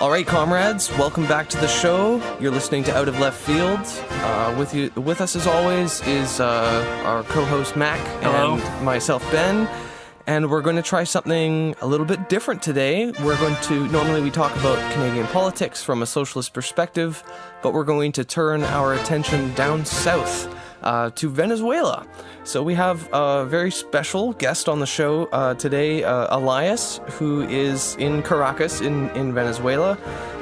All right, comrades, welcome back to the show. You're listening to Out of Left Field. With us as always is our co-host Mac and myself Ben, and we're going to try something a little bit different today. Normally we talk about Canadian politics from a socialist perspective, but we're going to turn our attention down south to Venezuela. So we have a very special guest on the show today, Elias, who is in Caracas in Venezuela,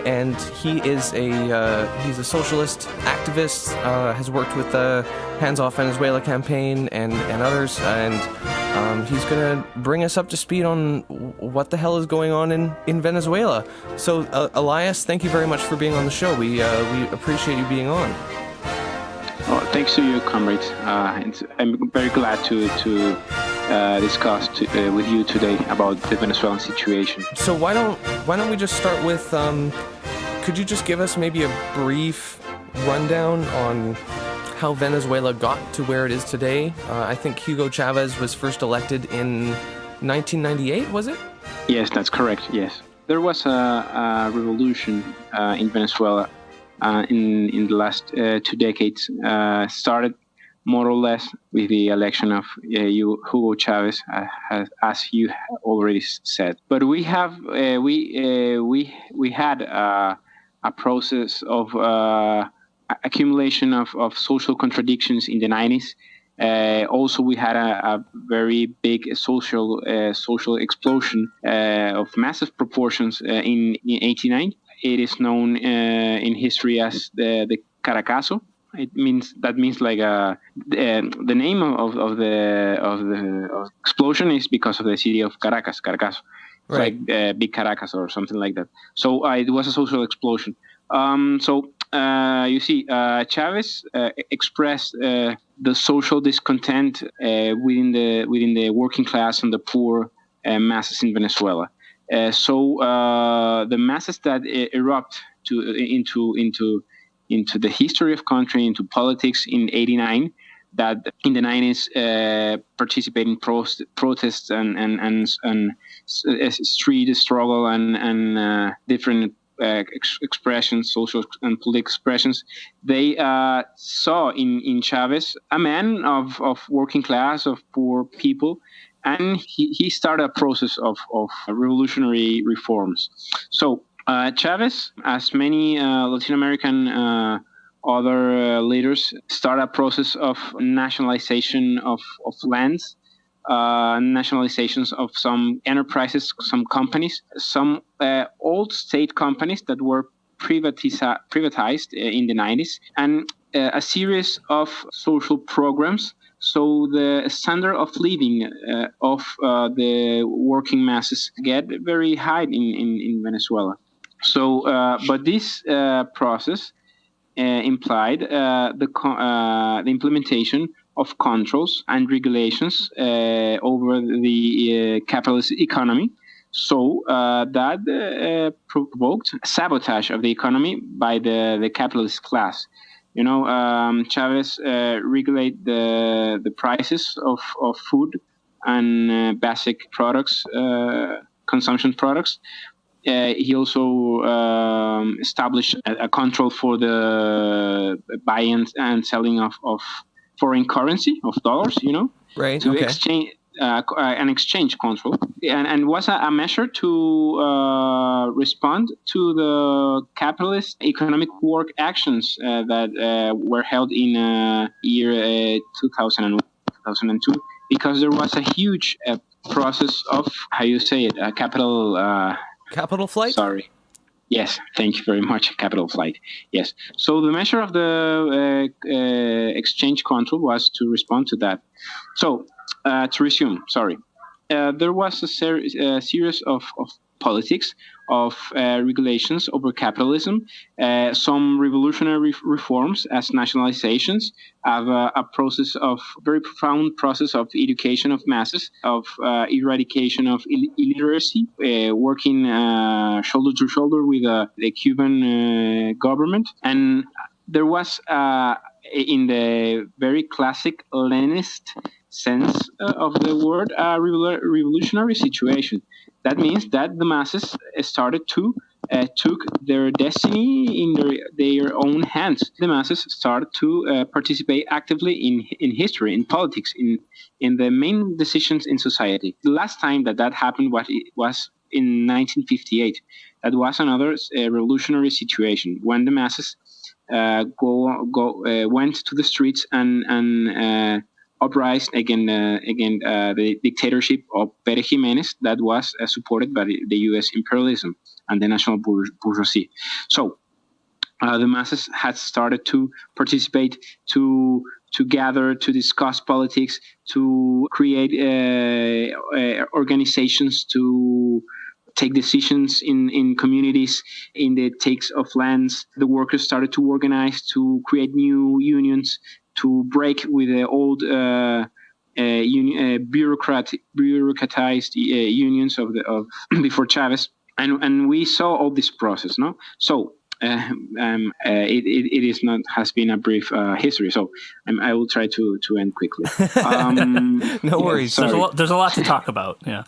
and he's a socialist activist, has worked with the Hands Off Venezuela campaign and others, and he's going to bring us up to speed on what the hell is going on in Venezuela. So Elias, thank you very much for being on the show. We appreciate you being on. Oh, thanks to you, comrades. I'm very glad to discuss with you today about the Venezuelan situation. So why don't we just start with? Could you just give us maybe a brief rundown on how Venezuela got to where it is today? I think Hugo Chavez was first elected in 1998. Was it? Yes, that's correct. Yes, there was a revolution in Venezuela. In the last 2 decades, started more or less with the election of Hugo Chavez, as you already said. But we have we had a process of accumulation of social contradictions in the 90s. Also, we had a very big social explosion of massive proportions in 89. It is known in history as the Caracazo. That means like the name of the explosion is because of the city of Caracas, Caracazo, right. Like big Caracas or something like that. So it was a social explosion. You see, Chavez expressed the social discontent within the working class and the poor masses in Venezuela. The masses that erupt into the history of country, into politics in '89, that in the 90s participate in protests and street struggle and different expressions, social and political expressions. They saw in Chavez a man of working class, of poor people. And he started a process of revolutionary reforms. So Chavez, as many Latin American other leaders, started a process of nationalization of lands, nationalizations of some enterprises, some companies, some old state companies that were privatized in the 90s, and a series of social programs. So the standard of living of the working masses get very high in Venezuela. So, but this process implied the implementation of controls and regulations over the capitalist economy. So that provoked sabotage of the economy by the capitalist class. You know, Chavez regulate the prices of food and basic products, consumption products. He also established a control for the buying and selling of foreign currency, of dollars, right, to exchange an exchange control, and was a measure to respond to the capitalist economic work actions that were held in year 2001, 2002, because there was a huge process of, capital flight? Sorry. Yes, thank you very much. Capital flight. Yes. So the measure of the exchange control was to respond to that. So to resume, there was a series of politics, of regulations over capitalism, some revolutionary reforms as nationalizations, of a process of very profound process of education of masses, of eradication of illiteracy, working shoulder to shoulder with the Cuban government. And there was, in the very classic Leninist sense of the word, a revolutionary situation. That means that the masses started to took their destiny in their own hands. The masses started to participate actively in history, in politics, in the main decisions in society. The last time that happened was in 1958. That was another revolutionary situation when the masses went to the streets and uprised against the dictatorship of Pérez Jiménez that was supported by the U.S. imperialism and the national bourgeoisie. So the masses had started to participate, to gather, to discuss politics, to create organizations, to take decisions in communities, in the takes of lands. The workers started to organize, to create new unions, to break with the old bureaucratized unions of before Chavez, and we saw all this process. No, so it is not has been a brief history. So I will try to end quickly. No worries. There's a lot to talk about. Yeah.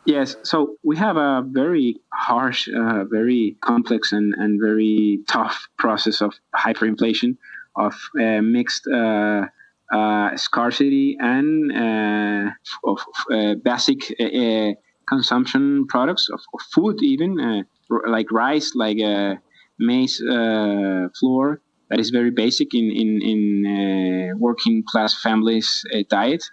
Yes, so we have a very harsh, very complex, and very tough process of hyperinflation, of mixed scarcity and of basic consumption products of food, even like rice, like maize flour, that is very basic in working class families' diet,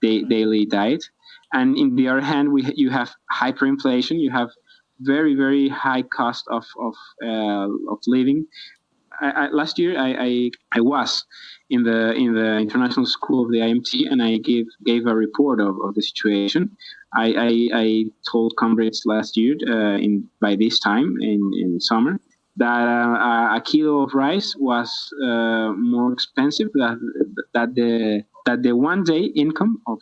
daily diet. And in the other hand, you have hyperinflation. You have very, very high cost of living. Last year, I was in the international school of the IMT, and I gave a report of the situation. I told comrades last year, by this time in summer, that a kilo of rice was more expensive than the 1 day income of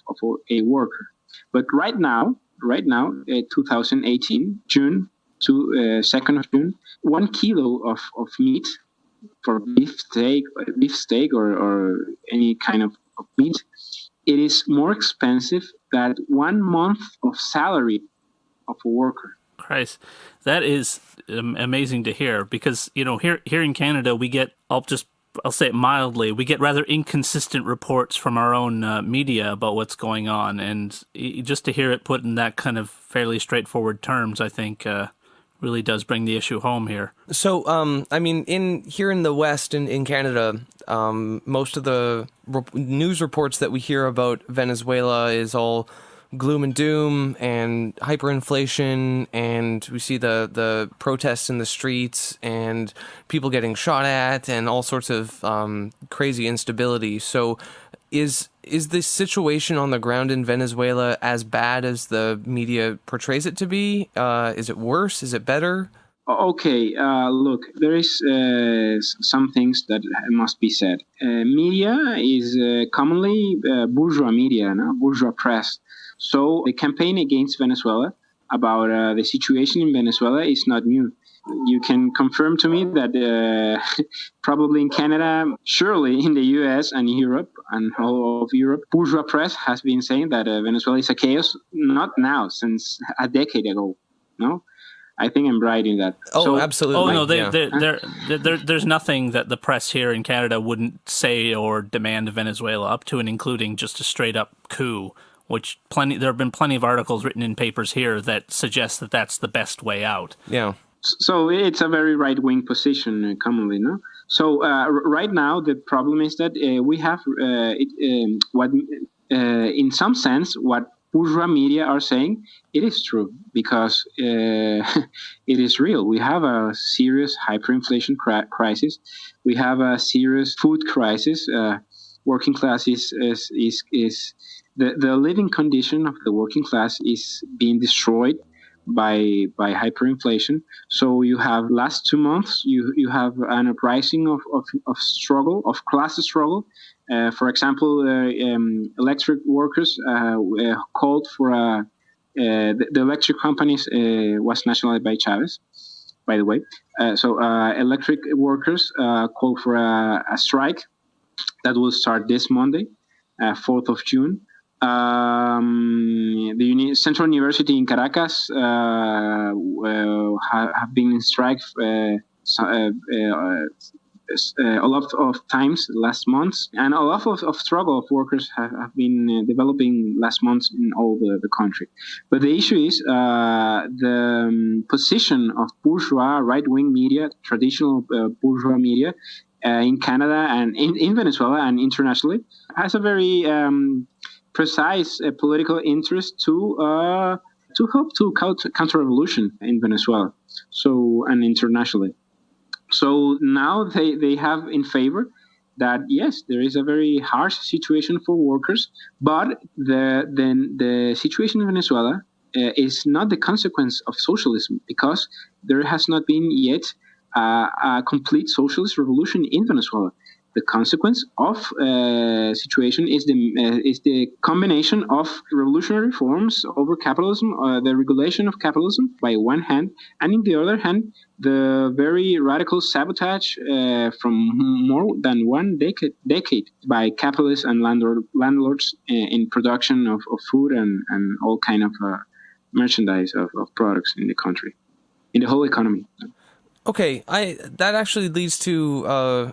a worker. But right now, 2018, June to 2nd of June, 1 kilo of meat for beef steak or any kind of meat, it is more expensive than 1 month of salary of a worker. Christ, that is amazing to hear, because here in Canada we get, I'll say it mildly, we get rather inconsistent reports from our own media about what's going on, and just to hear it put in that kind of fairly straightforward terms, I think really does bring the issue home here. So, I mean, here in the West, in Canada, most of the news reports that we hear about Venezuela is all gloom and doom and hyperinflation, and we see the protests in the streets and people getting shot at and all sorts of crazy instability. So is this situation on the ground in Venezuela as bad as the media portrays it to be? Is it worse? Is it better? Okay, look, there is some things that must be said. Media is commonly bourgeois media, bourgeois press. So the campaign against Venezuela about the situation in Venezuela is not new. You can confirm to me that probably in Canada, surely in the US and Europe and all of Europe, bourgeois press has been saying that Venezuela is a chaos, not now, since a decade ago. No? I think I'm right in that. Oh, so, absolutely. Oh, no, there's nothing that the press here in Canada wouldn't say or demand of Venezuela, up to and including just a straight-up coup, which there have been plenty of articles written in papers here that suggest that that's the best way out. Yeah. So it's a very right-wing position commonly, no? So right now the problem is that we have in some sense, what bourgeois media are saying, it is true, because it is real. We have a serious hyperinflation crisis. We have a serious food crisis. Working class is the living condition of the working class is being destroyed by hyperinflation. So you have last 2 months, you have an uprising of struggle, of class struggle. For example, electric workers called for the electric companies was nationalized by Chavez, by the way. So electric workers called for a strike that will start this Monday, 4th of June. The Central University in Caracas have been in strike a lot of times last month, and a lot of struggle of workers have been developing last month in all the country. But the issue is the position of bourgeois right-wing media, traditional bourgeois media, in Canada and in Venezuela and internationally, has a very precise political interest to help to counter-revolution in Venezuela, and internationally. So now they have in favor that, yes, there is a very harsh situation for workers, but the situation in Venezuela is not the consequence of socialism, because there has not been yet a complete socialist revolution in Venezuela. The consequence of situation is the combination of revolutionary reforms over capitalism, the regulation of capitalism by one hand, and in the other hand, the very radical sabotage from more than one decade by capitalists and landlords in production of food and all kind of merchandise of products in the country, in the whole economy. Okay, that actually leads to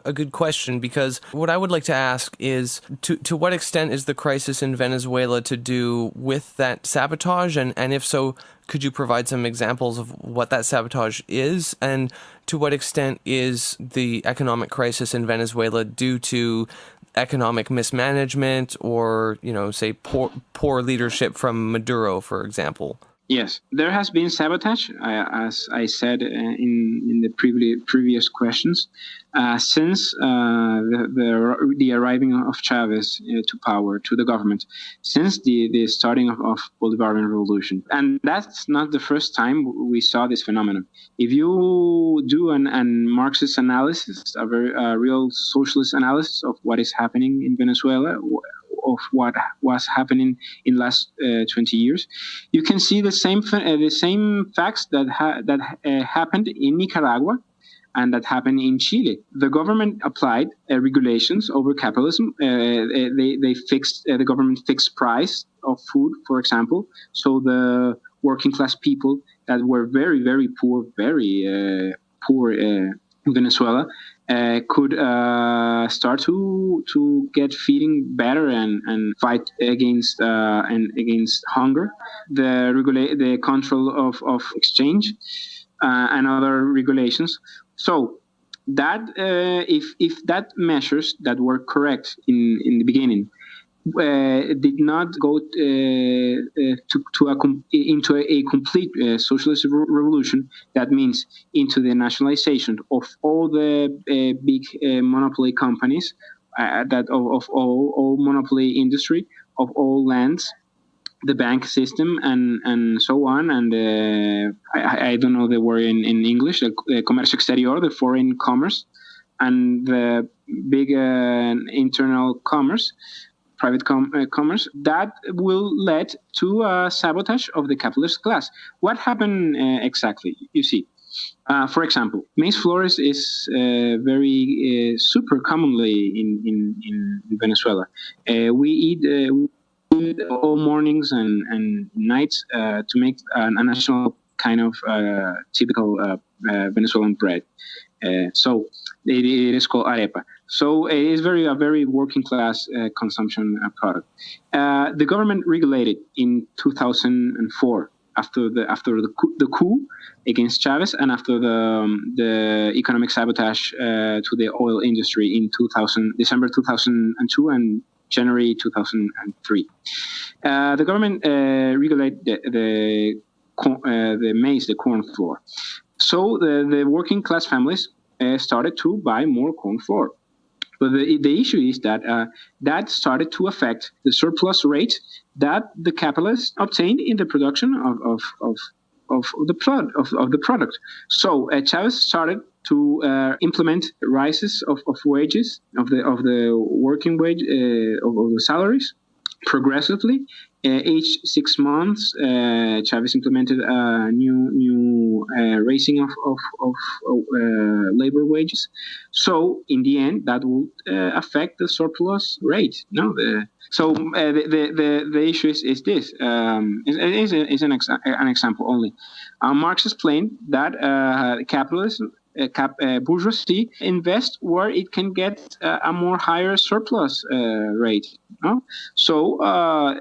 a good question, because what I would like to ask is to what extent is the crisis in Venezuela to do with that sabotage, and if so, could you provide some examples of what that sabotage is, and to what extent is the economic crisis in Venezuela due to economic mismanagement or, say, poor leadership from Maduro, for example? Yes, there has been sabotage, as I said in the previous questions, since the arriving of Chavez to power, to the government, since the starting of Bolivarian Revolution. And that's not the first time we saw this phenomenon. If you do an Marxist analysis, a very real socialist analysis of what is happening in Venezuela, of what was happening in last 20 years, you can see the same facts that happened in Nicaragua and that happened in Chile. The government applied regulations over capitalism. They fixed the government fixed price of food, for example, so the working class people that were very, very poor, in Venezuela, could start to get feeding better and fight against hunger. The control of exchange and other regulations. So that if that measures that were correct in the beginning did not go into a complete socialist revolution, that means into the nationalization of all the big monopoly companies, that of all monopoly industry, of all lands, the bank system, and so on, and I don't know the word in English, the comercio exterior, the foreign commerce, and the big internal commerce, private commerce, that will lead to a sabotage of the capitalist class. What happened exactly? You see, for example, maize flores is very super commonly in Venezuela. We eat all mornings and nights to make a national kind of typical Venezuelan bread. So it is called arepa. So it is a very working class consumption product. The government regulated in 2004 after the coup against Chavez, and after the economic sabotage to the oil industry in December 2002 and January 2003. The government regulated the maize, the corn flour. So the working class families started to buy more corn flour. But the issue is that that started to affect the surplus rate that the capitalists obtained in the production of the product. So Chavez started to implement rises of wages, of the working wage, of the salaries, progressively. Each 6 months, Chavez implemented a new raising of labor wages. So in the end, that will affect the surplus rate. No, the issue is this. Is an example only. Marx explained that capitalism. Bourgeoisie invest where it can get a more higher surplus rate. No? So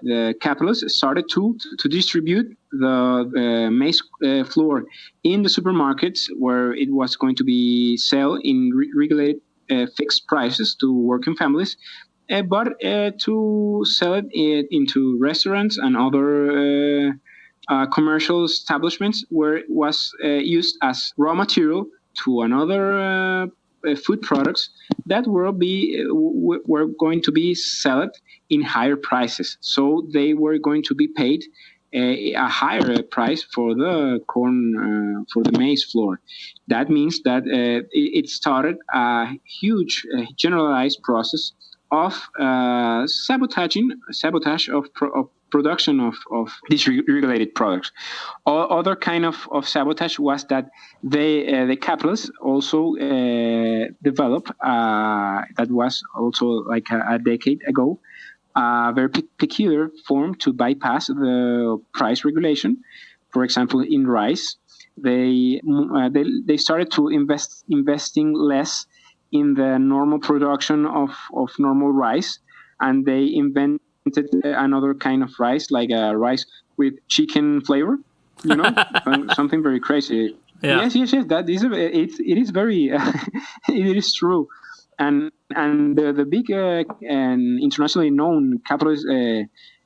the capitalists started to distribute the maize flour in the supermarkets where it was going to be sold in regulated fixed prices to working families, but to sell it into restaurants and other commercial establishments where it was used as raw material to another food products that were going to be sold in higher prices. So they were going to be paid a higher price for the corn, for the maize flour. That means that it started a huge generalized process of sabotage of production of these regulated products. Other kind of sabotage was that the capitalists also developed, that was also like a decade ago, a very peculiar form to bypass the price regulation. For example, in rice, they started to investing less in the normal production of normal rice, and they invented another kind of rice, like a rice with chicken flavor, something very crazy. Yeah. Yes. That is it is very it is true, and the big and internationally known capitalist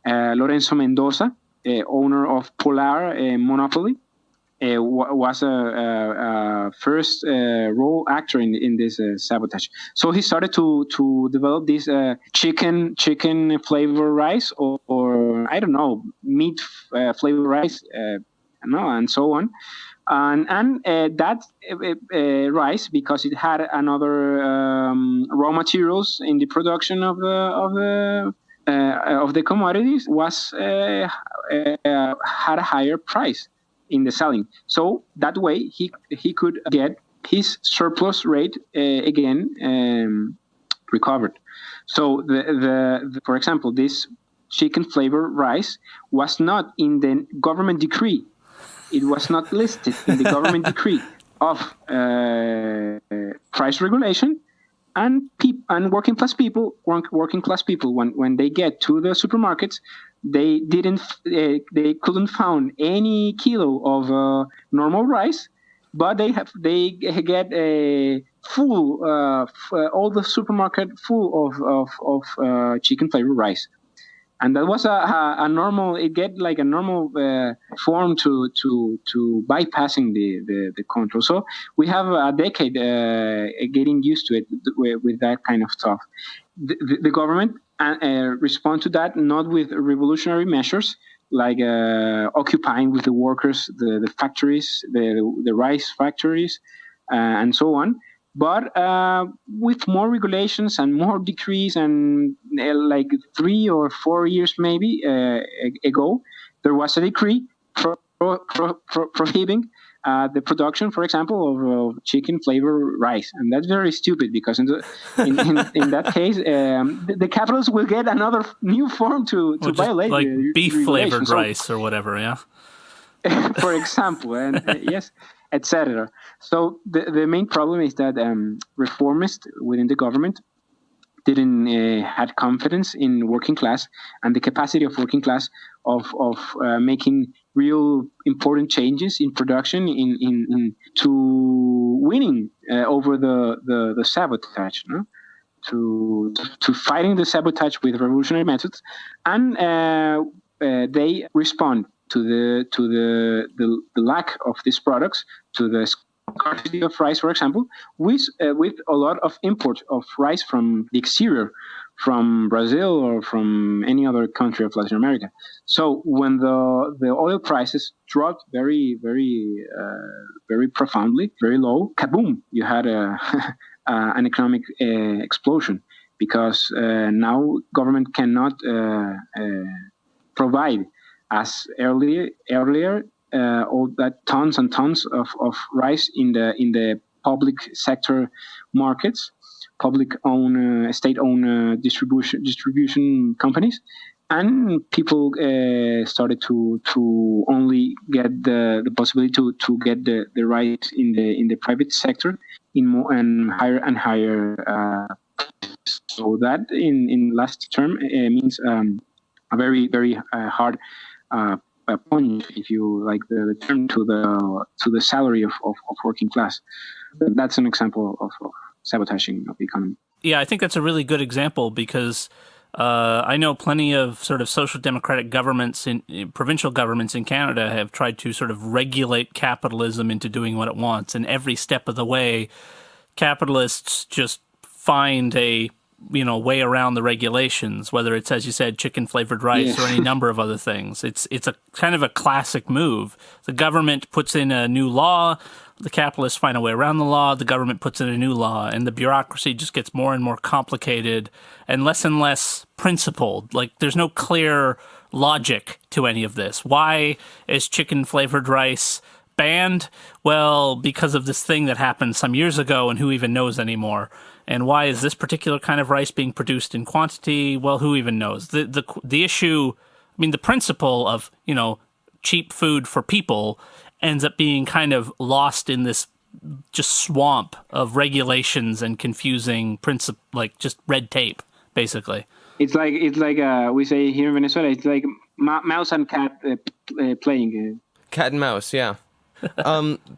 Lorenzo Mendoza, owner of Polar Monopoly, was a first role actor in this sabotage. So he started to develop this chicken flavor rice or I don't know, meat flavor rice, and so on. And that rice, because it had another raw materials in the production of the commodities, was had a higher price in the selling. So that way he could get his surplus rate again recovered. So the for example, this chicken flavor rice was not in the government decree. It was not listed in the government decree of price regulation, and working class people when they get to the supermarkets, they couldn't find any kilo of normal rice, but they get a full all the supermarket full of chicken flavored rice. And that was a normal. It get like a normal form to bypassing the control. So we have a decade getting used to it with that kind of stuff. The government respond to that not with revolutionary measures like occupying with the workers the factories, the rice factories, and so on. But with more regulations and more decrees, and like 3 or 4 years maybe ago, there was a decree prohibiting the production, for example, of chicken flavored rice, and that's very stupid because in that case, the capitalists will get another new form to violate, like beef flavored so, rice or whatever, yeah. For example, and yes, etc. So the main problem is that reformists within the government didn't had confidence in working class and the capacity of working class of making real important changes in production in to winning over the sabotage, no? to fighting the sabotage with revolutionary methods, and they respond to the lack of these products, to the scarcity of rice, for example, with a lot of import of rice from the exterior, from Brazil or from any other country of Latin America. So when the oil prices dropped very, very, very profoundly, very low, kaboom! You had an economic explosion. because now government cannot provide as earlier all that tons and tons of rice in the public sector markets, public owned state owned distribution companies, and people started to only get the possibility to get the rice in the private sector in more and higher. So that in last term means a very hard point, if you like the term, to the salary of working class. That's an example of sabotaging of the economy. Yeah, I think that's a really good example because I know plenty of sort of social democratic governments in provincial governments in Canada have tried to sort of regulate capitalism into doing what it wants, and every step of the way, capitalists just find a way around the regulations, whether it's, as you said, chicken flavored rice or any number of other things. It's a kind of a classic move. The government puts in a new law, the capitalists find a way around the law, the government puts in a new law, and the bureaucracy just gets more and more complicated and less principled. Like, there's no clear logic to any of this. Why is chicken flavored rice banned? Well, because of this thing that happened some years ago, and who even knows anymore? And why is this particular kind of rice being produced in quantity? Well, who even knows? The issue, I mean, the principle of, cheap food for people ends up being kind of lost in this just swamp of regulations and confusing like just red tape, basically. It's like we say here in Venezuela, it's like mouse and cat playing. Cat and mouse, yeah.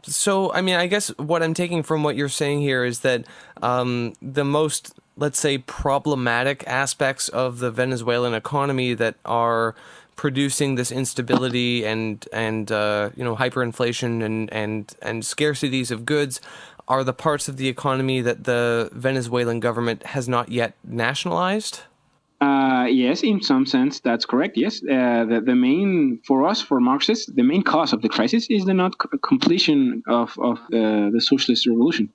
So, I mean, I guess what I'm taking from what you're saying here is that the most, let's say, problematic aspects of the Venezuelan economy that are producing this instability and hyperinflation and scarcities of goods are the parts of the economy that the Venezuelan government has not yet nationalized? Yes, in some sense, that's correct. Yes, the main, for us, for Marxists, the main cause of the crisis is the not completion of the socialist revolution.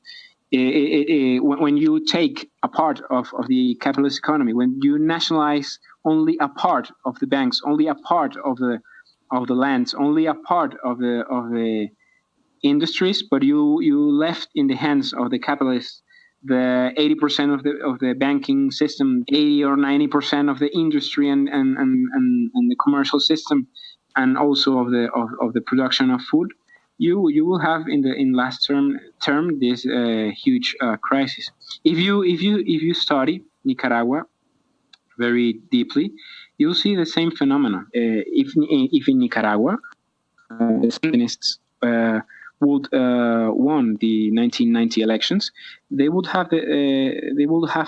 When you take a part of the capitalist economy, when you nationalize only a part of the banks, only a part of the lands, only a part of the industries, but you left in the hands of the capitalists the 80% of the banking system, 80 or 90% of the industry and the commercial system, and also of the production of food, you will have in last term this huge crisis. If you study Nicaragua very deeply, you'll see the same phenomena. If in Nicaragua the Sandinists would won the 1990 elections, they would have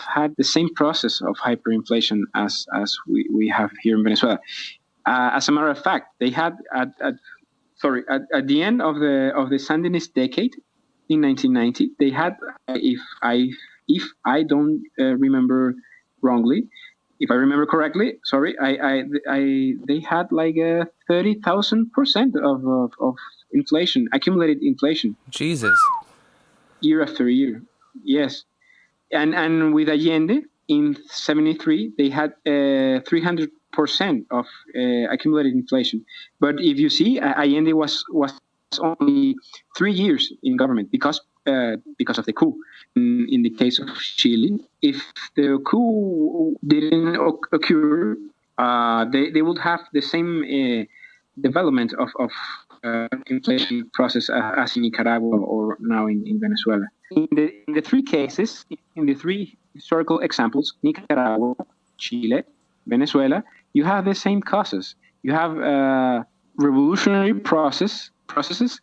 had the same process of hyperinflation as we have here in Venezuela. As a matter of fact, they had at the end of the Sandinist decade in 1990, they had, if I don't remember wrongly, if I remember correctly, they had like 30,000% of inflation, accumulated inflation. Jesus. Year after year, yes. And with Allende in 1973, they had 300% of accumulated inflation. But if you see, Allende was only 3 years in government because of the coup. In the case of Chile, if the coup didn't occur, they would have the same development of inflation process as in Nicaragua or now in Venezuela. In the three cases, in the three historical examples, Nicaragua, Chile, Venezuela, you have the same causes. You have revolutionary processes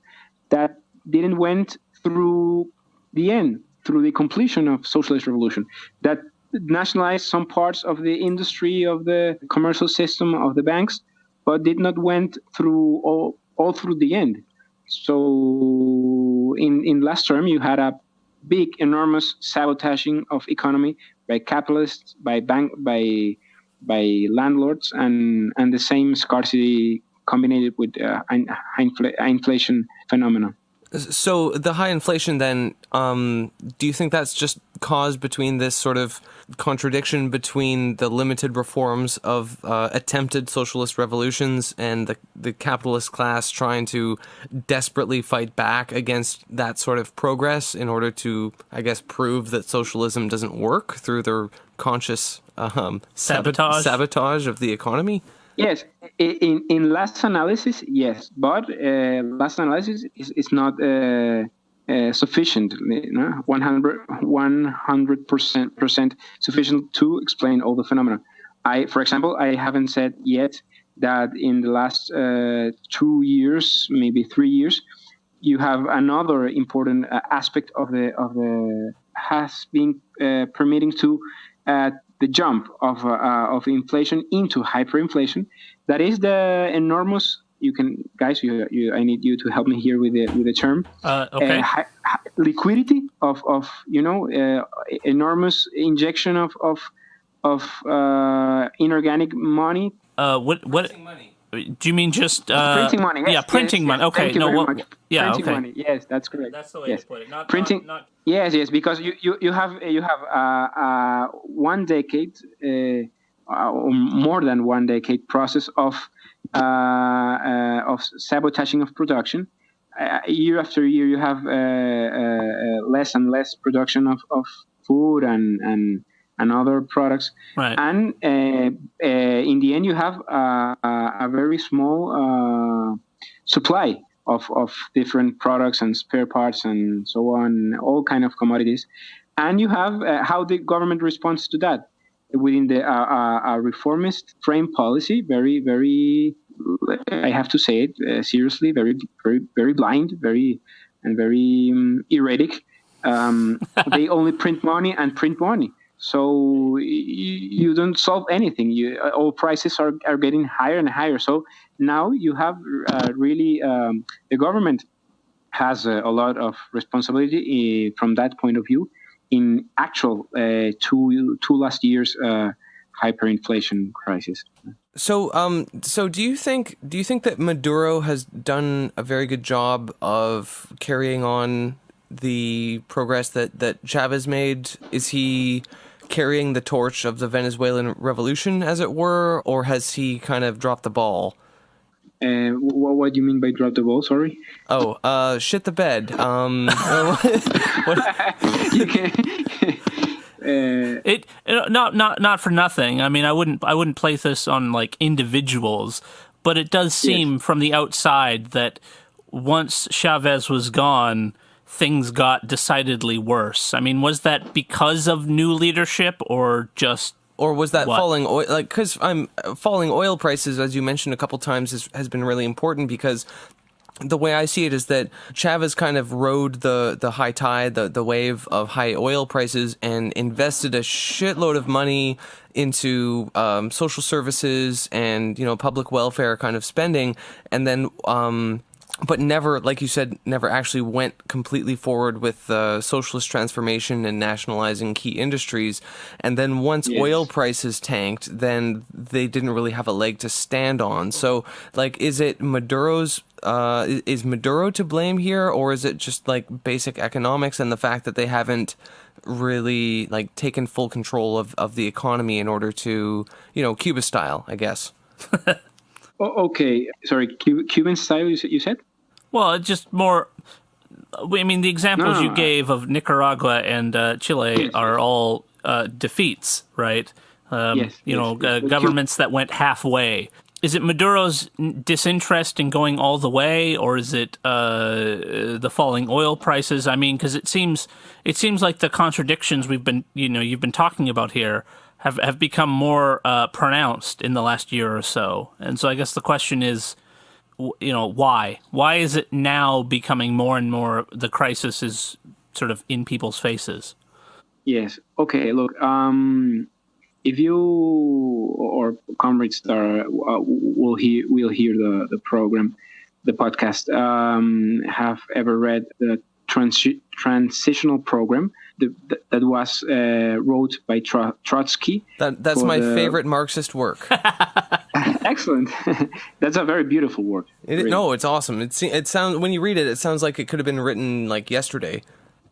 that didn't went through the end, through the completion of socialist revolution, that nationalized some parts of the industry, of the commercial system, of the banks, but did not went through all through the end. So in last term, you had a big, enormous sabotaging of economy by capitalists, by landlords, and the same scarcity combined with inflation phenomena. So the high inflation then, do you think that's just cause between this sort of contradiction between the limited reforms of attempted socialist revolutions and the capitalist class trying to desperately fight back against that sort of progress in order to, I guess, prove that socialism doesn't work through their conscious sabotage of the economy? Yes, in last analysis, yes, but last analysis is not sufficient, 100% sufficient to explain all the phenomena. For example, I haven't said yet that in the last 2 years, maybe 3 years, you have another important aspect of the has been permitting to the jump of inflation into hyperinflation. That is the enormous. You can, guys. I need you to help me here with the term. Okay. Liquidity of enormous injection of inorganic money. What? Money. Do you mean just printing money? Yes, yeah, printing money. Okay, Thank you very much. Yeah, printing okay. money. Yes, that's correct. That's the way to put it. Not printing. Not... Yes, because you have 1 decade or more than 1 decade process of sabotaging of production. Year after year, you have less and less production of food and other products, right. And in the end, you have a very small supply of different products and spare parts and so on, all kind of commodities. And you have how the government responds to that within the reformist frame policy, very, very, I have to say it seriously, very, very, very blind, very erratic. They only print money and print money. So you don't solve anything. All prices are getting higher and higher. So now you have really the government has a lot of responsibility from that point of view in actual two last years hyperinflation crisis. So do you think that Maduro has done a very good job of carrying on the progress that Chavez made? Is he carrying the torch of the Venezuelan revolution, as it were, or has he kind of dropped the ball? What do you mean by drop the ball? Sorry. Oh, shit the bed. You can. Not for nothing. I mean, I wouldn't place this on like individuals, but it does seem from the outside that once Chavez was gone, things got decidedly worse. I mean, was that because of new leadership or just... Or was that what? falling oil? Like, because falling oil prices, as you mentioned a couple times, has been really important, because the way I see it is that Chavez kind of rode the high tide, the wave of high oil prices, and invested a shitload of money into social services and public welfare kind of spending, and then but never, like you said, never actually went completely forward with socialist transformation and nationalizing key industries. And then once oil prices tanked, then they didn't really have a leg to stand on. So, like, is it Maduro's? Is Maduro to blame here, or is it just like basic economics and the fact that they haven't really like taken full control of the economy in order to, Cuba style, I guess? Okay, sorry, Cuban style, you said? Well, it's just more... I mean, the examples you gave of Nicaragua and Chile are all defeats, right? Governments that went halfway. Is it Maduro's disinterest in going all the way, or is it the falling oil prices? I mean, because it seems like the contradictions you've been talking about here have become more pronounced in the last year or so. And so I guess the question is, why? Why is it now becoming more and more, the crisis is sort of in people's faces? Yes. Okay, look, if you or comrades will hear the program, the podcast, have ever read the transitional program that was wrote by Trotsky. That's my favorite Marxist work. Excellent. That's a very beautiful work. No, it's awesome. It sounds, when you read it, it sounds like it could have been written like yesterday.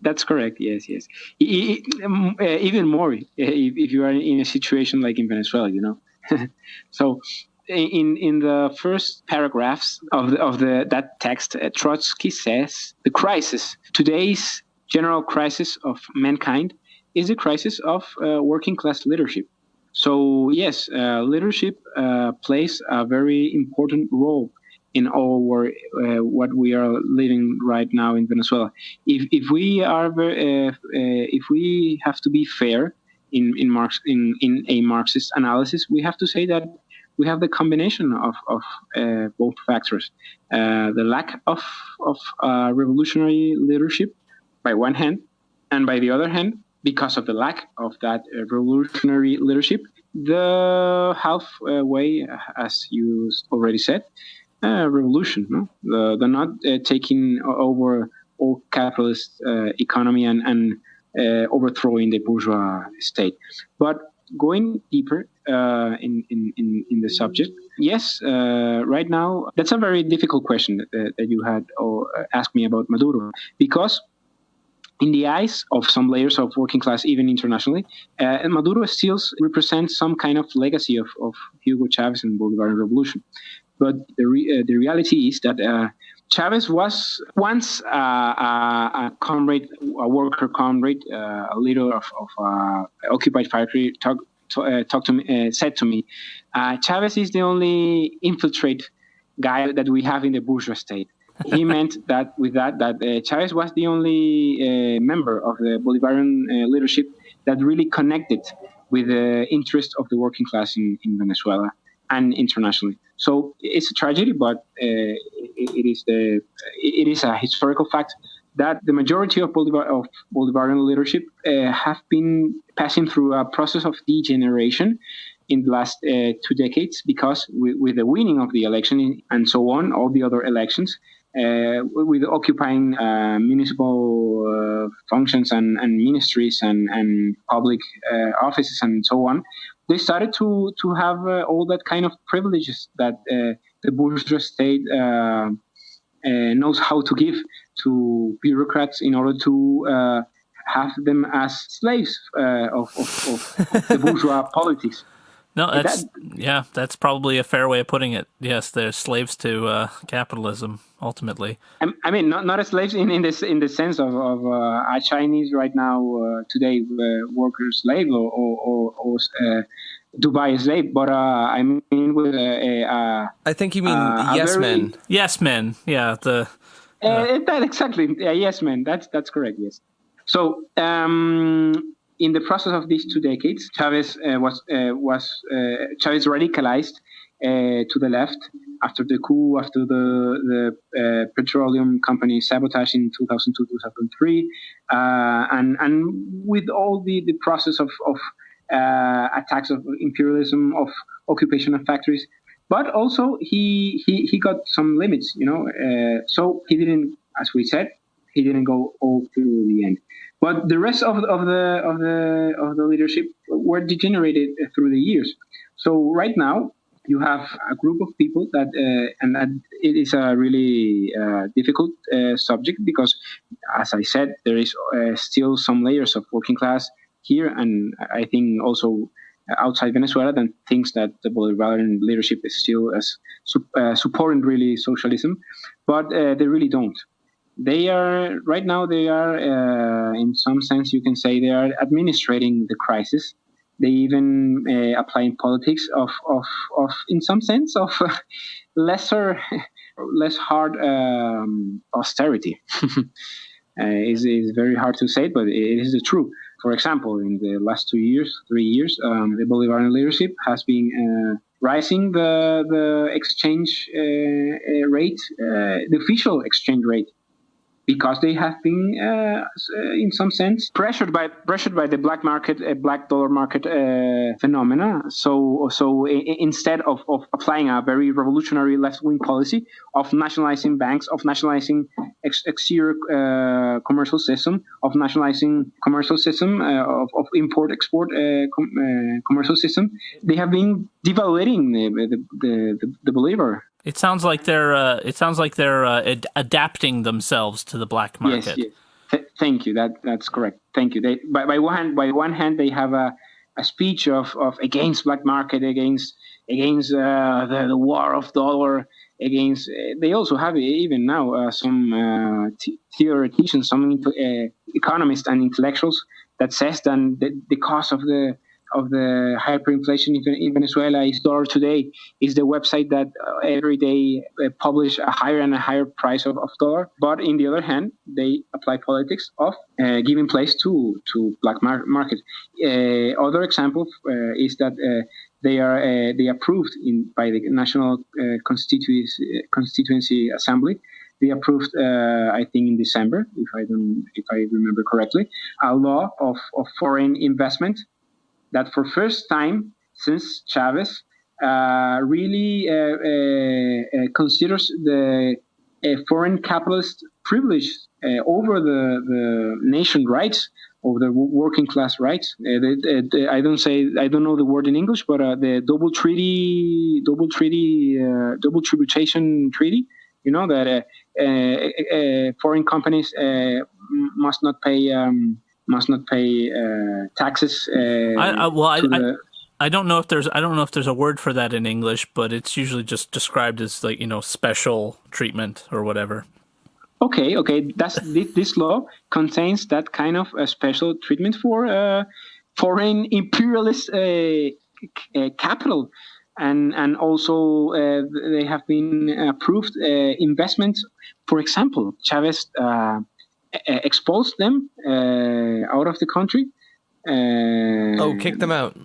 That's correct. Yes, yes. Even more if you are in a situation like in Venezuela, So, in the first paragraphs of that text, Trotsky says the crisis, today's general crisis of mankind, is the crisis of working class leadership. So yes, leadership plays a very important role in what we are living right now in Venezuela. If we are if we have to be fair in a Marxist analysis, we have to say that we have the combination of both factors: the lack of revolutionary leadership by one hand, and by the other hand, because of the lack of that revolutionary leadership, the halfway, as you already said, revolution, no? The not taking over all capitalist economy and overthrowing the bourgeois state. But going deeper in the subject, yes, right now, that's a very difficult question that you had asked me about Maduro, because in the eyes of some layers of working class, even internationally, Maduro still represents some kind of legacy of Hugo Chavez and Bolivarian Revolution. But the reality is that Chavez was once a comrade, a worker comrade, a leader of occupied factory. Said to me, Chavez is the only infiltrate guy that we have in the bourgeois state. He meant that with that Chavez was the only member of the Bolivarian leadership that really connected with the interest of the working class in Venezuela and internationally. So it's a tragedy, but it is a historical fact that the majority of Bolivarian leadership have been passing through a process of degeneration in the last 2 decades, because with the winning of the election and so on, all the other elections, with occupying municipal functions and ministries and public offices and so on, they started to have all that kind of privileges that the bourgeois state knows how to give to bureaucrats in order to have them as slaves of the bourgeois politics. No, that's probably a fair way of putting it. Yes, they're slaves to capitalism ultimately. I mean, not as slaves in the sense of a Chinese right now today worker slave or Dubai slave, but I mean with I think you mean yes men. Yes men, yeah. That exactly. Yes men. That's correct. Yes. So. In the process of these 2 decades, Chavez Chavez radicalized to the left after the coup, after the petroleum company sabotage in 2002-2003, and with all the process of attacks of imperialism, of occupation of factories. But also he got some limits, so he didn't, as we said, he didn't go all through the end. But the rest of the leadership were degenerated through the years. So right now you have a group of people that, and that it is a really difficult subject, because, as I said, there is still some layers of working class here, and I think also outside Venezuela, that thinks that the Bolivarian leadership is still as supporting really socialism, but they really don't. They are right now. They are, in some sense, you can say they are administrating the crisis. They even apply in politics of in some sense of less hard austerity. Is very hard to say, but it is the truth. For example, in the last 3 years, the Bolivarian leadership has been rising the exchange rate, the official exchange rate, because they have been, in some sense, pressured by the black dollar market phenomena. So instead of applying a very revolutionary left-wing policy of nationalizing banks, of nationalizing exterior commercial system, of nationalizing commercial system, of import-export commercial system, they have been devaluating the bolivar. It sounds like they're adapting themselves to the black market. Yes. Thank you. That's correct. Thank you. By one hand, they have a speech of against black market, against the war of dollar, against. They also have even now some theoreticians, some economists and intellectuals that says that the cause of the hyperinflation in Venezuela is dollar today, is the website that every day publish a higher and a higher price of dollar. But in the other hand, they apply politics of giving place to black market. Other example is that they approved by the National Constituency Assembly. They approved, I think, in December, if I remember correctly, a law of foreign investment that for first time since Chavez really considers the foreign capitalist privilege over the nation rights, of the working class rights. I don't know the word in English, but the double tributation treaty. You know that foreign companies must not pay taxes. I don't know if there's a word for that in English, but it's usually just described as like, special treatment or whatever. Okay. This law contains that kind of special treatment for foreign imperialist capital, and also they have been approved investments. For example, Chavez exposed them out of the country. Kick them out.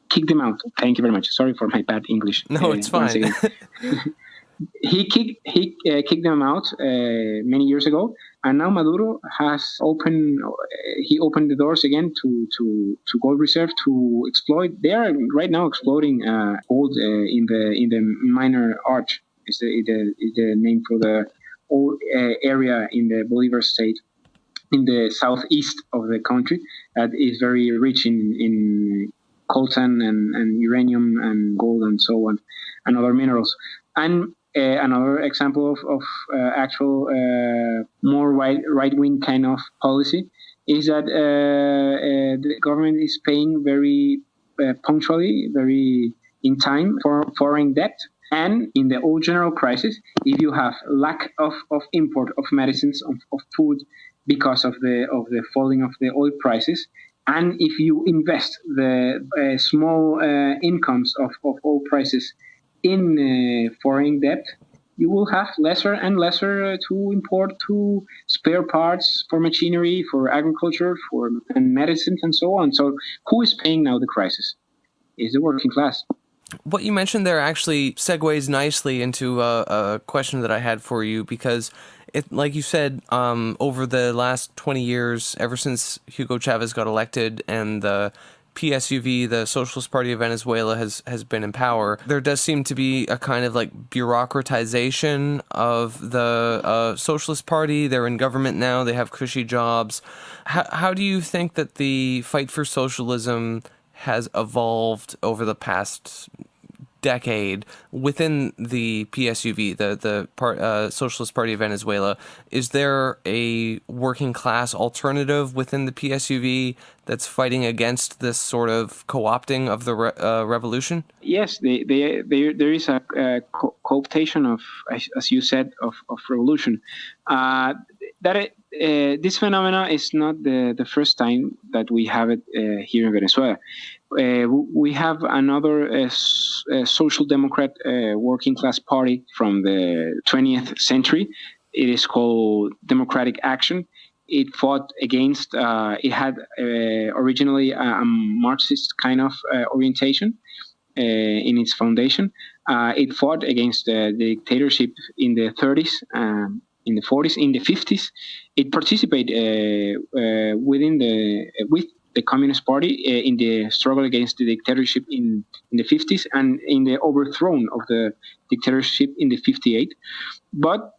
Kick them out. Thank you very much. Sorry for my bad English. No, it's fine. He kicked them out many years ago, and now Maduro has opened the doors again to gold reserve to exploit. They are right now exploiting gold in the minor arch. Is the name for the whole area in the Bolivar state, in the southeast of the country, that is very rich in coltan and uranium and gold and so on, and other minerals. And another example of actual more right-wing kind of policy is that the government is paying very punctually, very in time for foreign debt. And in the old general crisis, if you have lack of import of medicines, of food, because of the falling of the oil prices, and if you invest the small incomes of oil prices in foreign debt, you will have lesser and lesser to import to spare parts for machinery, for agriculture, and medicines and so on. So who is paying now the crisis? Is the working class. What you mentioned there actually segues nicely into a question that I had for you, because like you said, over the last 20 years, ever since Hugo Chavez got elected and the PSUV, the Socialist Party of Venezuela, has been in power, there does seem to be a kind of like bureaucratization of the Socialist Party. They're in government now. They have cushy jobs. How do you think that the fight for socialism has evolved over the past decade within the PSUV, the Socialist Party of Venezuela? Is there a working class alternative within the PSUV that's fighting against this sort of co-opting of the revolution? Yes, there is a cooptation of, as you said, of revolution. This phenomena is not the first time that we have it here in Venezuela. We have another social democrat working class party from the 20th century. It is called Democratic Action. It fought against, it had originally a Marxist kind of orientation in its foundation. It fought against the dictatorship in the 30s, in the 40s, in the 50s. It participated with the Communist Party in the struggle against the dictatorship in the 50s and in the overthrow of the dictatorship in the 58. But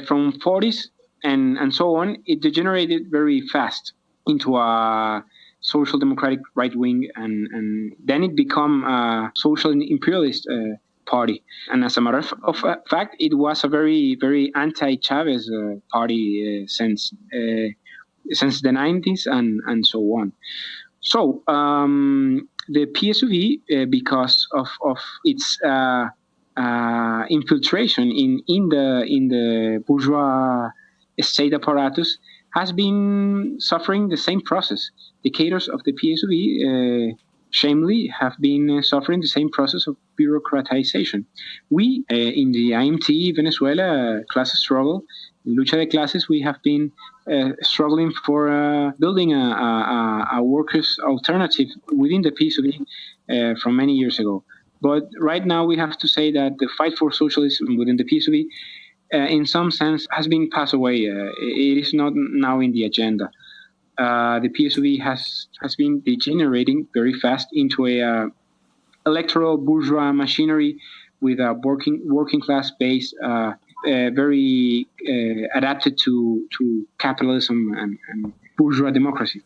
from 40s and so on, it degenerated very fast into a social democratic right wing, and then it became a social imperialist party. And as a matter of fact, it was a very, very anti-Chavez party since the 90s and so on. So the PSUV, because of its infiltration in the bourgeois state apparatus, has been suffering the same process. The cadres of the PSUV, shamefully, have been suffering the same process of bureaucratization. We, in the IMT Venezuela class struggle, in Lucha de Clases, we have been struggling for building a workers' alternative within the PSUV from many years ago. But right now, we have to say that the fight for socialism within the PSUV, in some sense, has been passed away. It is not now in the agenda. The PSUV has been degenerating very fast into a electoral bourgeois machinery with a working class base, very adapted to capitalism and bourgeois democracy.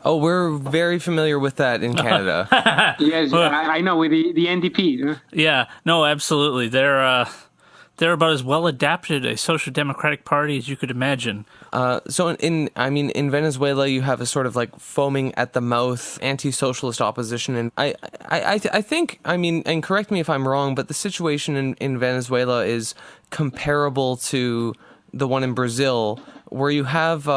Oh, we're very familiar with that in Canada. Yes, I know, with the NDP. Yeah, no, absolutely. They're about as well adapted a social democratic party as you could imagine. So in Venezuela, you have a sort of like foaming at the mouth anti-socialist opposition, and I think, and correct me if I'm wrong, but the situation in Venezuela is comparable to the one in Brazil, where you have,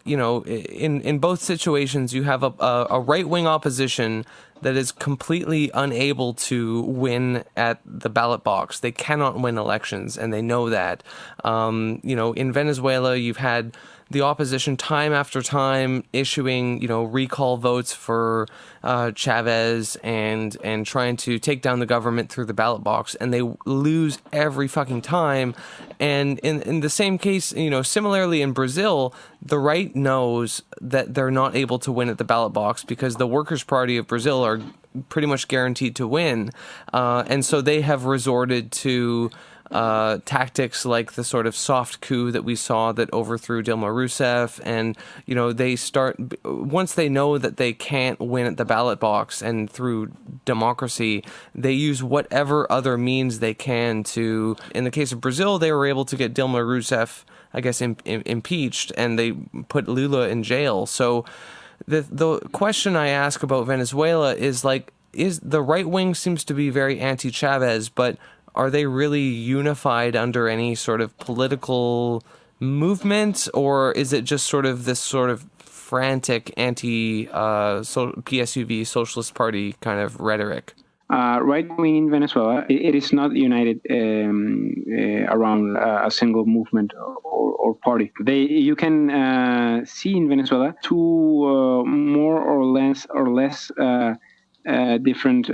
in both situations, you have a right-wing opposition that is completely unable to win at the ballot box. They cannot win elections, and they know that. In Venezuela, you've had the opposition time after time issuing, recall votes for Chavez and trying to take down the government through the ballot box, and they lose every fucking time. And in the same case, similarly in Brazil, the right knows that they're not able to win at the ballot box because the Workers' Party of Brazil are pretty much guaranteed to win. And so they have resorted to tactics like the sort of soft coup that we saw that overthrew Dilma Rousseff, and they start, once they know that they can't win at the ballot box and through democracy, they use whatever other means they can to. In the case of Brazil, they were able to get Dilma Rousseff, I guess, impeached, and they put Lula in jail. So the question I ask about Venezuela is the right wing seems to be very anti-Chavez, but are they really unified under any sort of political movement, or is it just sort of this sort of frantic PSUV Socialist Party kind of rhetoric? Right wing in Venezuela, it is not united around a single movement or party. You can see in Venezuela two more or less different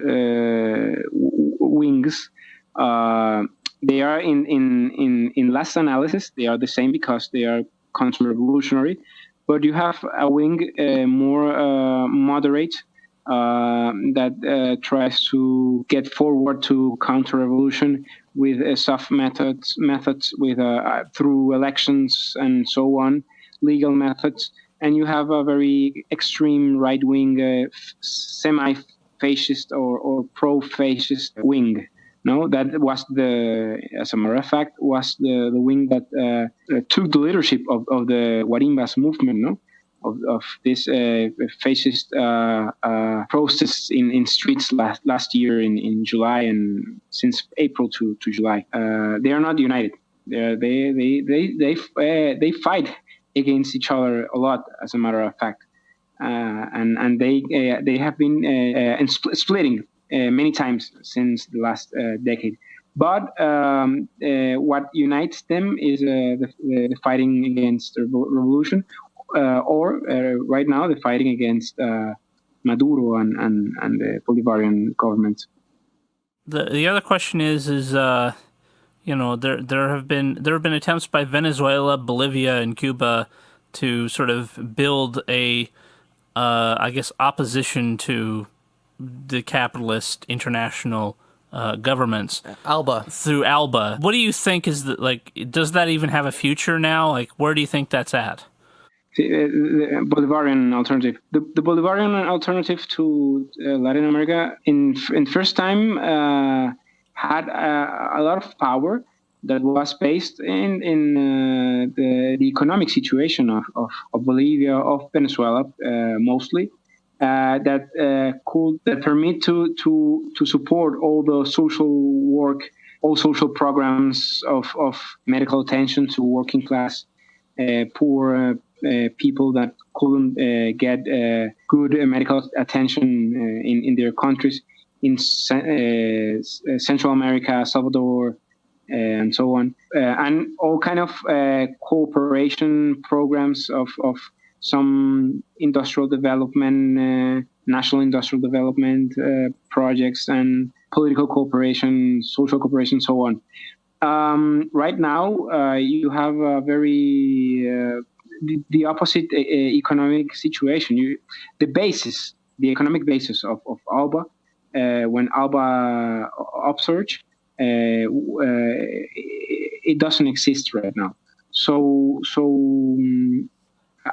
wings. They are in last analysis, they are the same because they are counter-revolutionary, but you have a wing more moderate that tries to get forward to counter-revolution with soft methods with through elections and so on, legal methods, and you have a very extreme right-wing semi-fascist or pro-fascist wing. No, that was as a matter of fact, was the wing that took the leadership of the Guarimbas movement, no, of this fascist protests in streets last year in July, and since April to July. They are not united. They fight against each other a lot, as a matter of fact, and they have been splitting many times since the last decade. But what unites them is the fighting against the revolution, or right now the fighting against Maduro and the Bolivarian government. The other question is there have been attempts by Venezuela, Bolivia, and Cuba to sort of build a opposition to the capitalist international governments. ALBA. Through ALBA. What do you think is does that even have a future now? Where do you think that's at? The Bolivarian alternative. The Bolivarian alternative to Latin America in first time had a lot of power that was based in the economic situation of Bolivia, of Venezuela mostly, that permit to support all the social work, all social programs of medical attention to working class, poor people that couldn't get good medical attention in their countries, in Central America, Salvador, and so on, and all kind of cooperation programs of some industrial development, national industrial development projects, and political cooperation, social cooperation, so on. Right now, you have a very the opposite economic situation. The economic basis of ALBA, when ALBA upsurge, it doesn't exist right now. So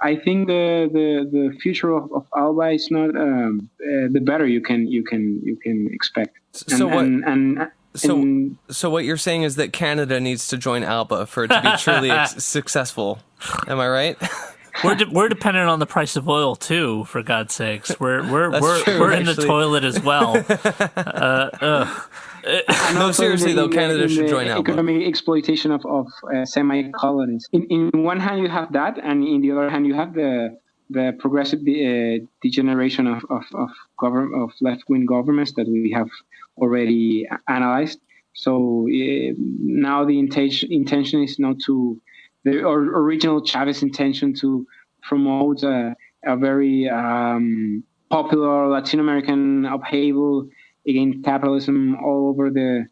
I think the future of ALBA is not the better you can expect. So what you're saying is that Canada needs to join ALBA for it to be truly successful. Am I right? We're dependent on the price of oil too. For God's sakes, we're true, in the toilet as well. No, seriously though, Canada should join ALBA. Economic exploitation of semi-colonies. In one hand you have that, and in the other hand you have the progressive degeneration of left-wing governments that we have already analyzed. So now the intention is not to the original Chavez intention to promote a very popular Latin American upheaval against capitalism all over the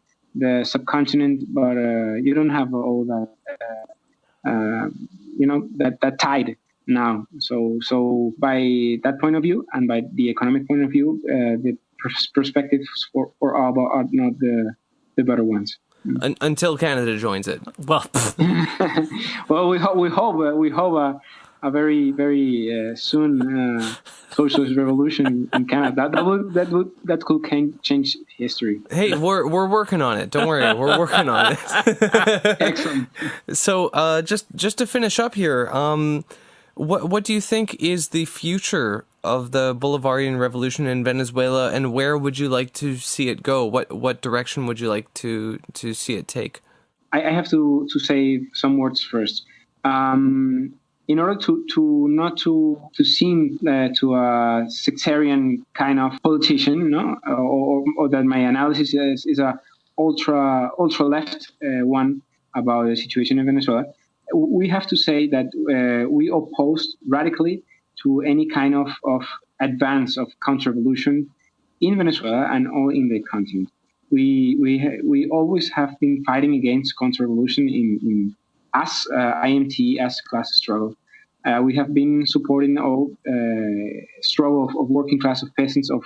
subcontinent, but you don't have all that that tide now. So by that point of view, and by the economic point of view, the perspectives for ALBA are not the better ones. Until Canada joins it. Well, well, we hope a very very soon socialist revolution in Canada. That could change history. Hey, we're working on it. Don't worry, we're working on it. Excellent. So, just to finish up here, what do you think is the future of the Bolivarian Revolution in Venezuela, and where would you like to see it go? What direction would you like to see it take? I have to say some words first. In order to not to seem to a sectarian kind of politician, no, or that my analysis is a ultra left one about the situation in Venezuela, we have to say that we oppose radically to any kind of advance of counter-revolution in Venezuela and all in the continent. We always have been fighting against counter-revolution in as IMT, as class struggle. We have been supporting all struggle of working class, of peasants, of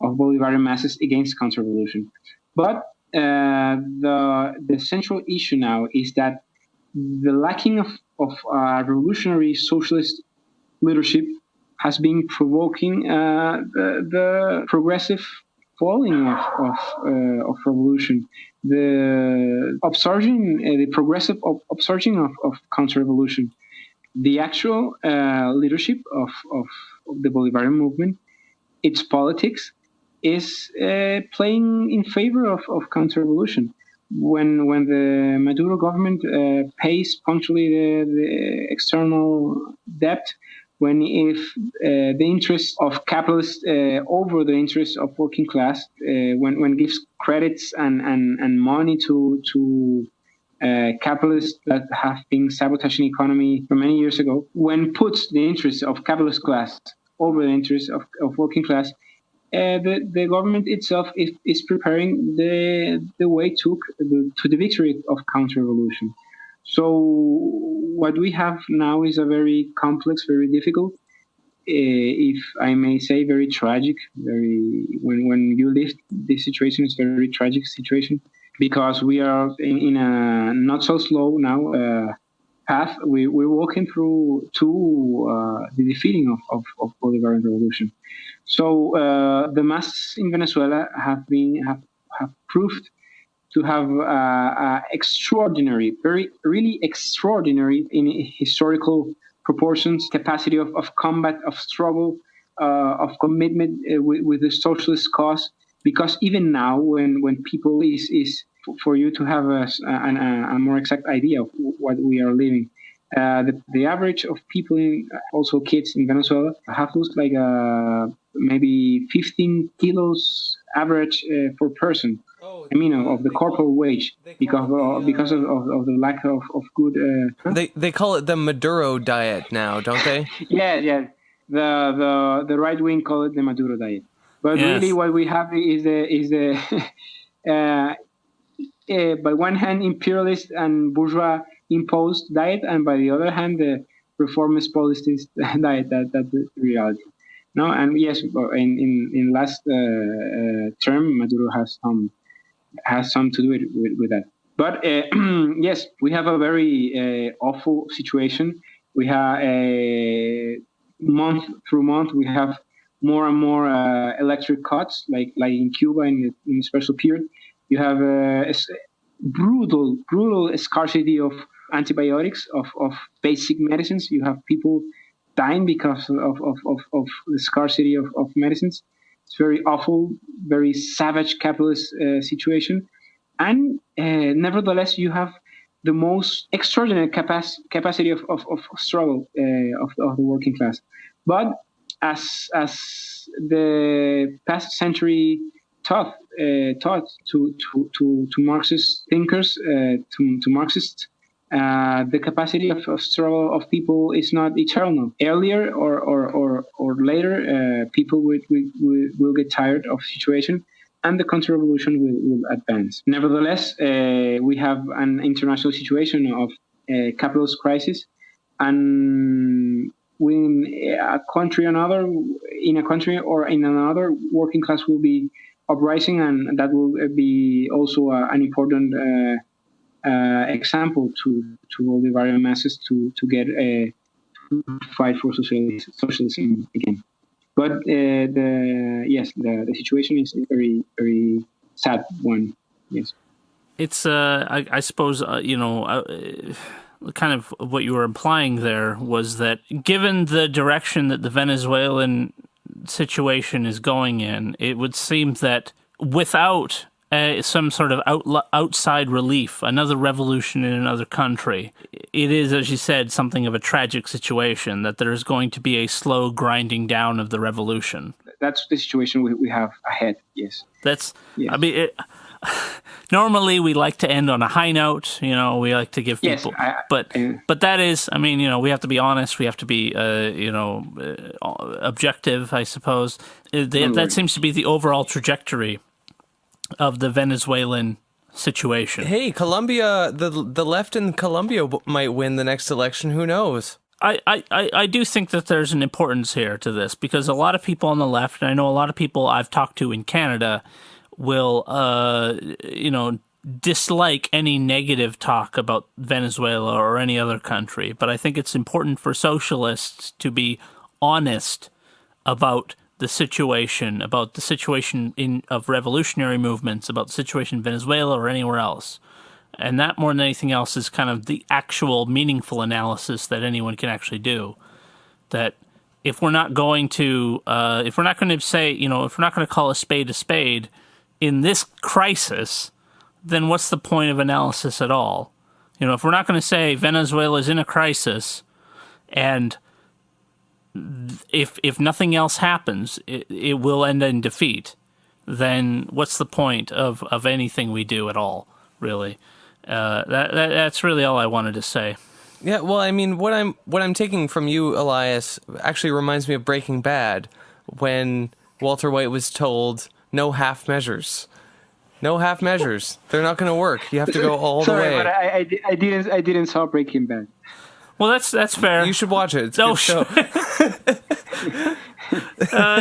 Bolivarian masses against counter-revolution. But the central issue now is that the lacking of revolutionary socialist leadership has been provoking the progressive falling of revolution, the progressive upsurging of counter-revolution. The actual leadership of the Bolivarian movement, its politics, is playing in favor of counter-revolution. When the Maduro government pays punctually the external debt, if the interests of capitalists over the interests of working class, when gives credits and money to capitalists that have been sabotaging economy for many years ago, when puts the interests of capitalist class over the interests of working class, the government itself is preparing the way to the victory of counter-revolution. So what we have now is a very complex, very difficult, if I may say, very tragic. When you live this situation, it's a very tragic situation, because we are in a not so slow now path. We're walking through to the defeating of Bolivarian revolution. So the masses in Venezuela have proved to have extraordinary, really extraordinary in historical proportions, capacity of combat, of struggle, of commitment with the socialist cause. Because even now, when people is for you to have a more exact idea of what we are living, the average of people, also kids in Venezuela, have lost like maybe 15 kilos average per person. I mean, of the corporal wage because of the lack of good. They call it the Maduro diet now, don't they? Yeah. The right wing call it the Maduro diet, but Yes. really what we have is the by one hand imperialist and bourgeois imposed diet, and by the other hand the reformist politist diet. That's the reality. No, and yes, in last term, Maduro has some to do with that. But yes, we have a very awful situation. We have month through month, we have more and more electric cuts, like in Cuba in the special period. You have a brutal scarcity of antibiotics, of basic medicines. You have people dying because of the scarcity of medicines. It's very awful, very savage capitalist situation. And nevertheless, you have the most extraordinary capacity of struggle of the working class. But as the past century taught to Marxist thinkers, to Marxists, the capacity of struggle of people is not eternal. Earlier or later, people will get tired of situation, and the counter-revolution will advance. Nevertheless, we have an international situation of capitalist crisis, and in a country or in another, working class will be uprising, and that will be also an important example to all the various masses to get to fight for socialism again. But the situation is a very, very sad one. Yes, it's I suppose kind of what you were implying there was that given the direction that the Venezuelan situation is going in, it would seem that without some sort of outside relief, another revolution in another country, it is, as you said, something of a tragic situation, that there's going to be a slow grinding down of the revolution. That's the situation we have ahead, yes. Yes. I mean, normally we like to end on a high note, we like to give people, but that is, I mean, we have to be honest, we have to be, objective, I suppose. That seems to be the overall trajectory of the Venezuelan situation. Hey, Colombia, the left in Colombia might win the next election. Who knows? I do think that there's an importance here to this, because a lot of people on the left, and I know a lot of people I've talked to in Canada, will, dislike any negative talk about Venezuela or any other country. But I think it's important for socialists to be honest about the situation of revolutionary movements, about the situation in Venezuela or anywhere else. And that, more than anything else, is kind of the actual meaningful analysis that anyone can actually do. That if we're not going to say, if we're not going to call a spade in this crisis, then what's the point of analysis at all? If we're not going to say Venezuela is in a crisis, and if nothing else happens, it will end in defeat, then what's the point of anything we do at all, really? That's really all I wanted to say. Yeah, well, I mean, what I'm taking from you, Elias, actually reminds me of Breaking Bad, when Walter White was told, no half measures. No half measures. They're not going to work. You have to go all the way. Sorry, but I didn't saw Breaking Bad. Well, that's fair. You should watch it. It's a good show.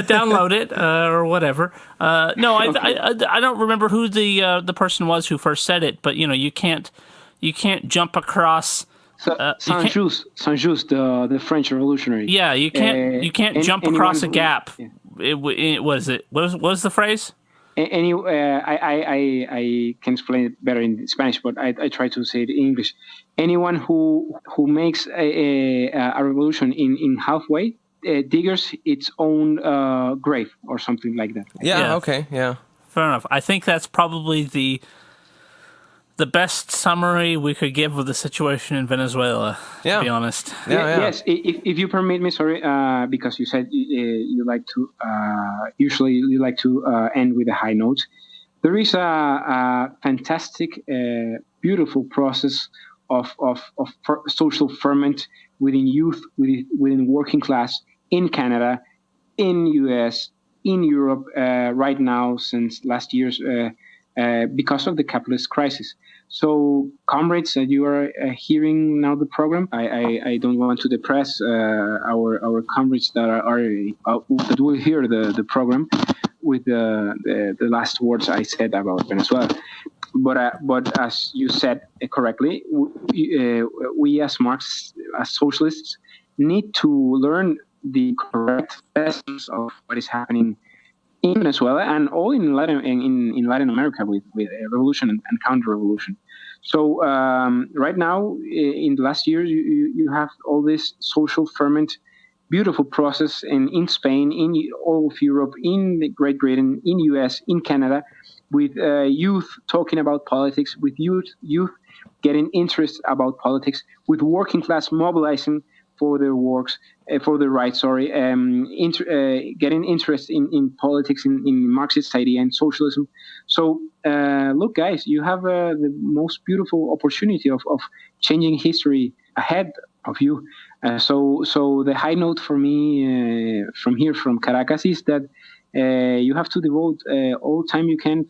Download it or whatever. No, I don't remember who the person was who first said it, but you can't jump across. Saint-Just, the French revolutionary. Yeah, you can't jump across a gap. Yeah. What was the phrase? I can explain it better in Spanish, but I try to say it in English. Anyone who makes a revolution in halfway diggers its own grave or something like that. Yeah. Okay. Yeah. Fair enough. I think that's probably the best summary we could give of the situation in Venezuela, to be honest. Yes, if you permit me, sorry, because you said you like to, usually you like to end with a high note. There is a fantastic, beautiful process of social ferment within youth, within working class in Canada, in US, in Europe right now since last year's because of the capitalist crisis. So, comrades, you are hearing now the program. I don't want to depress our comrades that that will hear the program with the last words I said about Venezuela. But as you said correctly, we as Marxists, as socialists, need to learn the correct lessons of what is happening in Venezuela and all in Latin America with revolution and counter-revolution. So right now, in the last years, you have all this social ferment, beautiful process in Spain, in all of Europe, in Great Britain, in US, in Canada, with youth talking about politics, with youth getting interest about politics, with working class mobilizing for their works, for their rights, getting interest in politics, in Marxist idea and socialism. So, look, guys, you have the most beautiful opportunity of changing history ahead of you. So the high note for me from here, from Caracas, is that you have to devote all time you can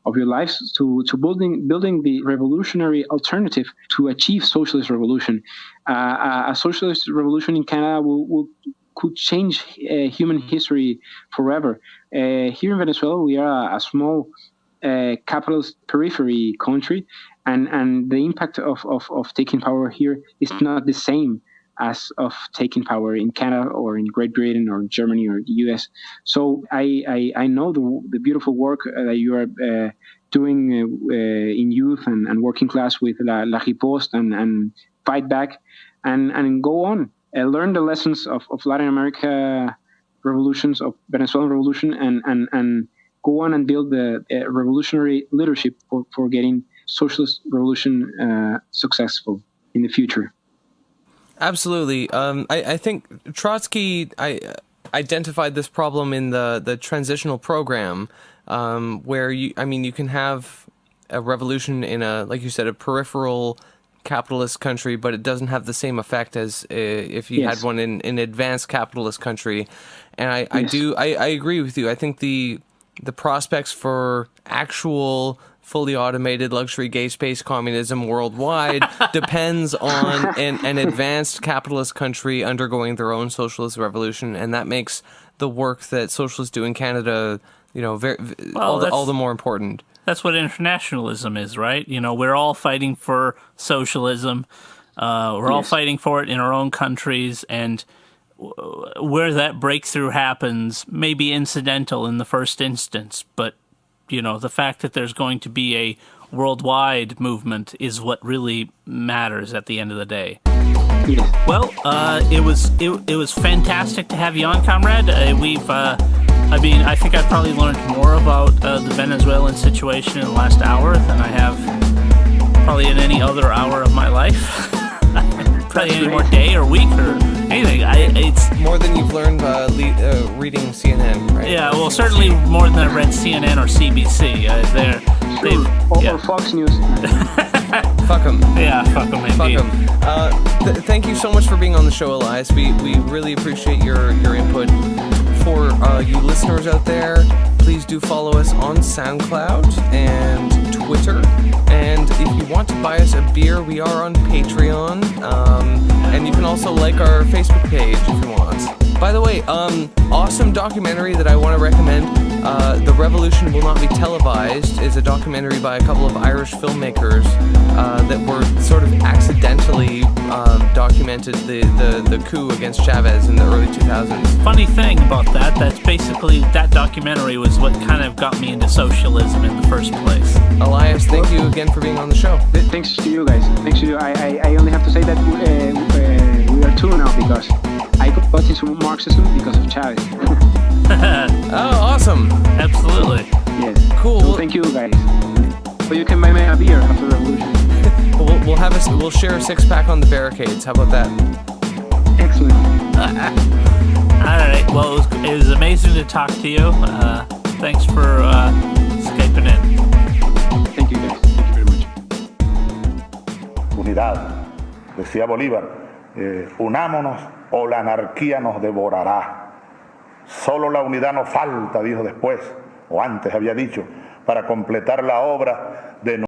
of your lives to building the revolutionary alternative to achieve socialist revolution. A socialist revolution in Canada could change human history forever. Here in Venezuela, we are a small capitalist periphery country, and the impact of taking power here is not the same as of taking power in Canada or in Great Britain or Germany or the US. So I know the beautiful work that you are doing in youth and working class with La Riposte and Fight Back and go on. Learn the lessons of Latin America revolutions, of Venezuelan revolution, and go on and build the revolutionary leadership for getting socialist revolution successful in the future. Absolutely. I think Trotsky identified this problem in the transitional program, where you can have a revolution in like you said, a peripheral capitalist country, but it doesn't have the same effect as if you had one in an advanced capitalist country. And I agree with you. I think the prospects for actual fully automated luxury gay space communism worldwide depends on an advanced capitalist country undergoing their own socialist revolution, and that makes the work that socialists do in Canada, all the more important. That's what internationalism is, right? We're all fighting for socialism. We're all fighting for it in our own countries, and where that breakthrough happens may be incidental in the first instance, but the fact that there's going to be a worldwide movement is what really matters at the end of the day. Yes. Well, it was fantastic to have you on, comrade. I think I've probably learned more about the Venezuelan situation in the last hour than I have probably in any other hour of my life. Probably any more day or week or anything. It's more than you've learned reading CNN, right? Yeah, well, certainly more than I've read CNN or CBC. Or Fox News. Fuck them. Yeah, fuck them indeed. Fuck them. Thank you so much for being on the show, Elias. We really appreciate your input. For you listeners out there, please do follow us on SoundCloud and Twitter. And if you want to buy us a beer, we are on Patreon. And you can also like our Facebook page if you want. By the way, awesome documentary that I want to recommend, The Revolution Will Not Be Televised, is a documentary by a couple of Irish filmmakers that were sort of accidentally documented the coup against Chavez in the early 2000s. Funny thing about that's basically, that documentary was what kind of got me into socialism in the first place. Elias, thank you again for being on the show. Thanks to you guys. Thanks to you. I only have to say that we are two now because I got into Marxism because of Chavez. Oh, awesome. Absolutely. Yes. Cool. So thank you guys. So you can buy me a beer after the revolution. We'll share a 6-pack on the barricades. How about that? Excellent. All right. Well, it was amazing to talk to you. Thanks for Skyping in. Thank you guys. Thank you very much. Unidad, decía Bolívar, unámonos o la anarquía nos devorará. Solo la unidad nos falta, dijo después, o antes había dicho, para completar la obra de